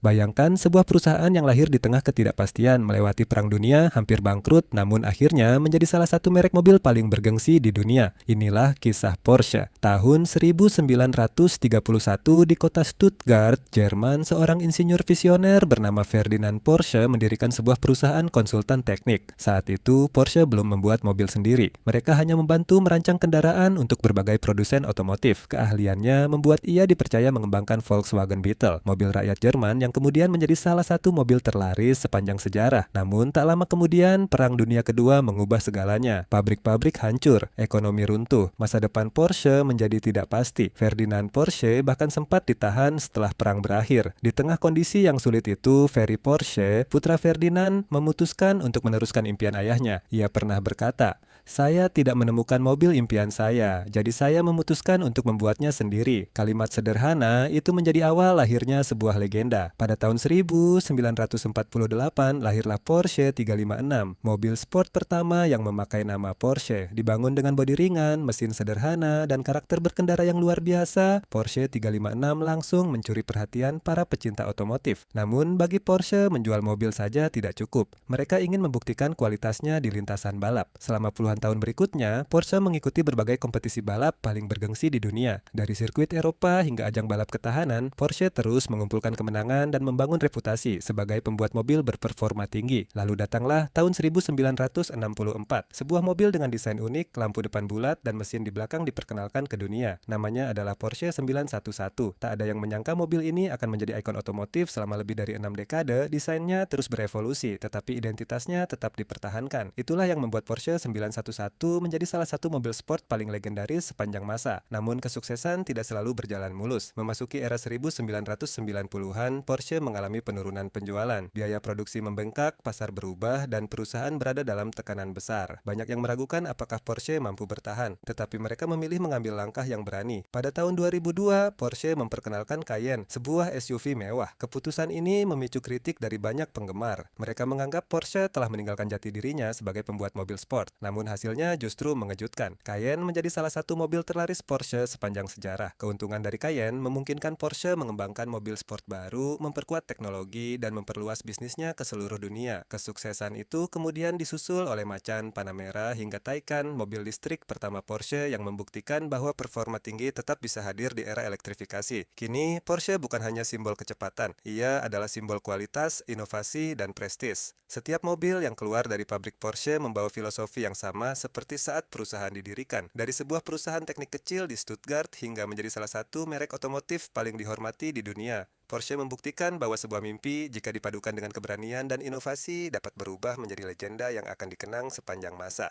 Bayangkan sebuah perusahaan yang lahir di tengah ketidakpastian, melewati perang dunia, hampir bangkrut, namun akhirnya menjadi salah satu merek mobil paling bergengsi di dunia. Inilah kisah Porsche. Tahun 1931 di kota Stuttgart, Jerman, seorang insinyur visioner bernama Ferdinand Porsche mendirikan sebuah perusahaan konsultan teknik. Saat itu, Porsche belum membuat mobil sendiri. Mereka hanya membantu merancang kendaraan untuk berbagai produsen otomotif. Keahliannya membuat ia dipercaya mengembangkan Volkswagen Beetle, mobil rakyat Jerman yang kemudian menjadi salah satu mobil terlaris sepanjang sejarah. Namun tak lama kemudian, Perang Dunia Kedua mengubah segalanya. Pabrik-pabrik hancur, ekonomi runtuh, masa depan Porsche menjadi tidak pasti. Ferdinand Porsche bahkan sempat ditahan setelah perang berakhir. Di tengah kondisi yang sulit itu, Ferry Porsche, putra Ferdinand, memutuskan untuk meneruskan impian ayahnya. Ia pernah berkata, "Saya tidak menemukan mobil impian saya, jadi saya memutuskan untuk membuatnya sendiri." Kalimat sederhana itu menjadi awal lahirnya sebuah legenda. Pada tahun 1948, lahirlah Porsche 356, mobil sport pertama yang memakai nama Porsche. Dibangun dengan bodi ringan, mesin sederhana, dan karakter berkendara yang luar biasa, Porsche 356 langsung mencuri perhatian para pecinta otomotif. Namun, bagi Porsche, menjual mobil saja tidak cukup. Mereka ingin membuktikan kualitasnya di lintasan balap. Selama puluhan tahun berikutnya, Porsche mengikuti berbagai kompetisi balap paling bergengsi di dunia. Dari sirkuit Eropa hingga ajang balap ketahanan, Porsche terus mengumpulkan kemenangan dan membangun reputasi sebagai pembuat mobil berperforma tinggi. Lalu datanglah tahun 1964. Sebuah mobil dengan desain unik, lampu depan bulat, dan mesin di belakang diperkenalkan ke dunia. Namanya adalah Porsche 911. Tak ada yang menyangka mobil ini akan menjadi ikon otomotif selama lebih dari 6 dekade. Desainnya terus berevolusi, tetapi identitasnya tetap dipertahankan. Itulah yang membuat Porsche 911 menjadi salah satu mobil sport paling legendaris sepanjang masa. Namun kesuksesan tidak selalu berjalan mulus. Memasuki era 1990-an, Porsche mengalami penurunan penjualan. Biaya produksi membengkak, pasar berubah, dan perusahaan berada dalam tekanan besar. Banyak yang meragukan apakah Porsche mampu bertahan, tetapi mereka memilih mengambil langkah yang berani. Pada tahun 2002, Porsche memperkenalkan Cayenne, sebuah SUV mewah. Keputusan ini memicu kritik dari banyak penggemar. Mereka menganggap Porsche telah meninggalkan jati dirinya sebagai pembuat mobil sport. Namun hasilnya justru mengejutkan. Cayenne menjadi salah satu mobil terlaris Porsche sepanjang sejarah. Keuntungan dari Cayenne memungkinkan Porsche mengembangkan mobil sport baru, memperkuat teknologi, dan memperluas bisnisnya ke seluruh dunia. Kesuksesan itu kemudian disusul oleh Macan, Panamera, hingga Taycan, mobil listrik pertama Porsche yang membuktikan bahwa performa tinggi tetap bisa hadir di era elektrifikasi. Kini, Porsche bukan hanya simbol kecepatan, ia adalah simbol kualitas, inovasi, dan prestis. Setiap mobil yang keluar dari pabrik Porsche membawa filosofi yang sama seperti saat perusahaan didirikan. Dari sebuah perusahaan teknik kecil di Stuttgart hingga menjadi salah satu merek otomotif paling dihormati di dunia. Porsche membuktikan bahwa sebuah mimpi, jika dipadukan dengan keberanian dan inovasi, dapat berubah menjadi legenda yang akan dikenang sepanjang masa.